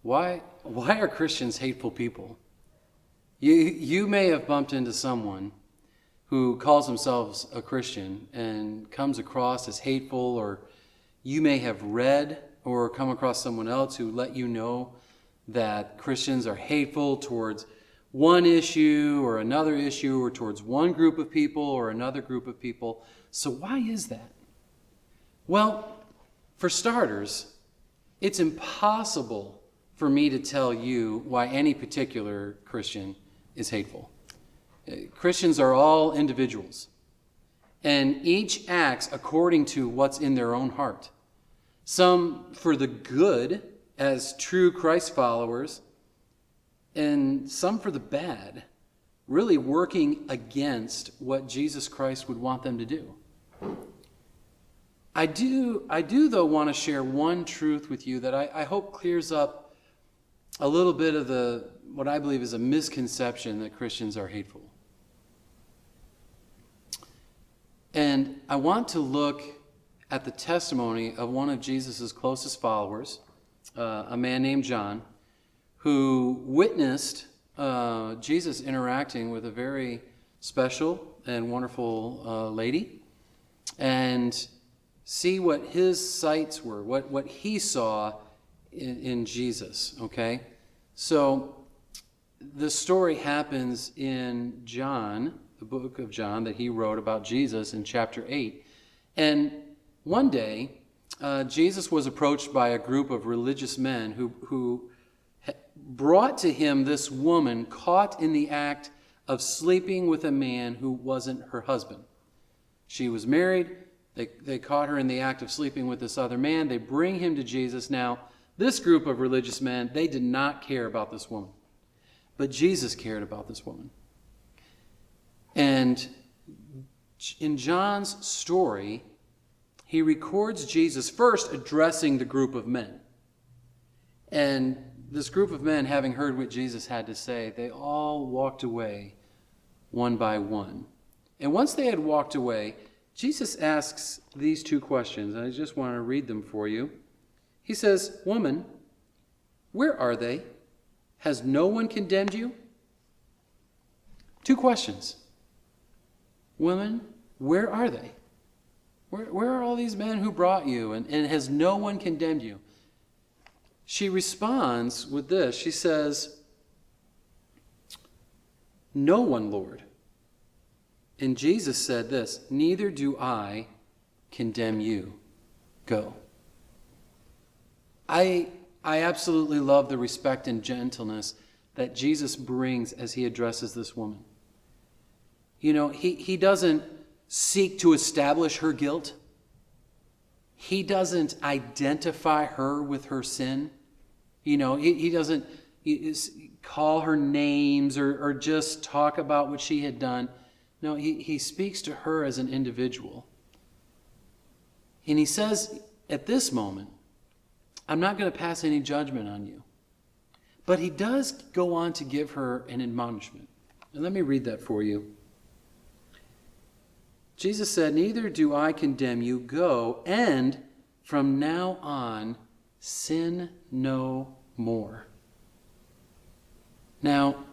Why are Christians hateful people? You may have bumped into someone who calls themselves a Christian and comes across as hateful, or you may have read or come across someone else who let you know that Christians are hateful towards one issue or another issue, or towards one group of people or another group of people. So why is that? Well, for starters, it's impossible for me to tell you why any particular Christian is hateful. Christians are all individuals, and each acts according to what's in their own heart. Some for the good as true Christ followers, and some for the bad, really working against what Jesus Christ would want them to do. I do though want to share one truth with you that I hope clears up a little bit of what I believe is a misconception that Christians are hateful. And I want to look at the testimony of one of Jesus' closest followers, a man named John, who witnessed Jesus interacting with a very special and wonderful lady, and see what his sights were, what he saw in Jesus, okay? So the story happens in John, the book of John that he wrote about Jesus in chapter 8. And one day, Jesus was approached by a group of religious men who brought to him this woman caught in the act of sleeping with a man who wasn't her husband. She was married. They caught her in the act of sleeping with this other man. They bring him to Jesus. Now, this group of religious men, they did not care about this woman. But Jesus cared about this woman. And in John's story, he records Jesus first addressing the group of men. And this group of men, having heard what Jesus had to say, they all walked away one by one. And once they had walked away, Jesus asks these two questions, and I just want to read them for you. He says, "Woman, where are they? Has no one condemned you?" Two questions. Woman, where are they? Where are all these men who brought you? And has no one condemned you? She responds with this. She says, "No one, Lord." And Jesus said this, "Neither do I condemn you. Go." I absolutely love the respect and gentleness that Jesus brings as he addresses this woman. You know, he doesn't seek to establish her guilt. He doesn't identify her with her sin. You know, he doesn't call her names or just talk about what she had done. No, he speaks to her as an individual. And he says, at this moment, "I'm not going to pass any judgment on you." But he does go on to give her an admonishment. And let me read that for you. Jesus said, "Neither do I condemn you. Go, and from now on, sin no more." Now,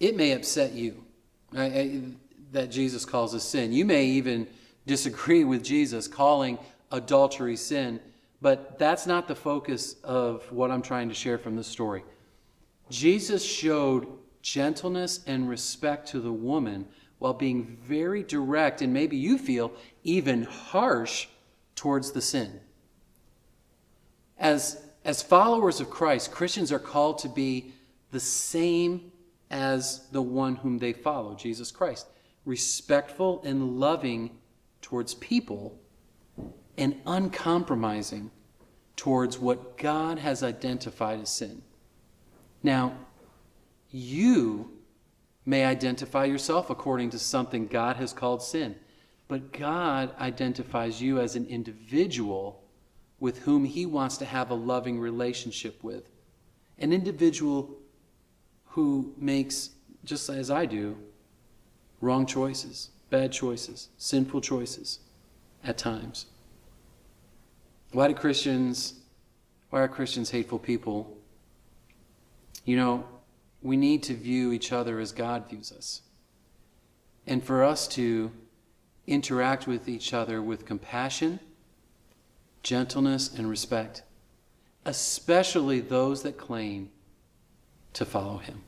it may upset you that Jesus calls a sin. You may even disagree with Jesus calling adultery sin, but that's not the focus of what I'm trying to share from this story. Jesus showed gentleness and respect to the woman while being very direct, and maybe you feel even harsh towards the sin. As followers of Christ, Christians are called to be the same as the one whom they follow, Jesus Christ. Respectful and loving towards people, and uncompromising towards what God has identified as sin. Now, you may identify yourself according to something God has called sin, but God identifies you as an individual with whom he wants to have a loving relationship with. An individual who makes, just as I do, wrong choices, bad choices, sinful choices at times. Why do Christians why are Christians hateful people? You know, we need to view each other as God views us. And for us to interact with each other with compassion, gentleness, and respect, especially those that claim to follow him.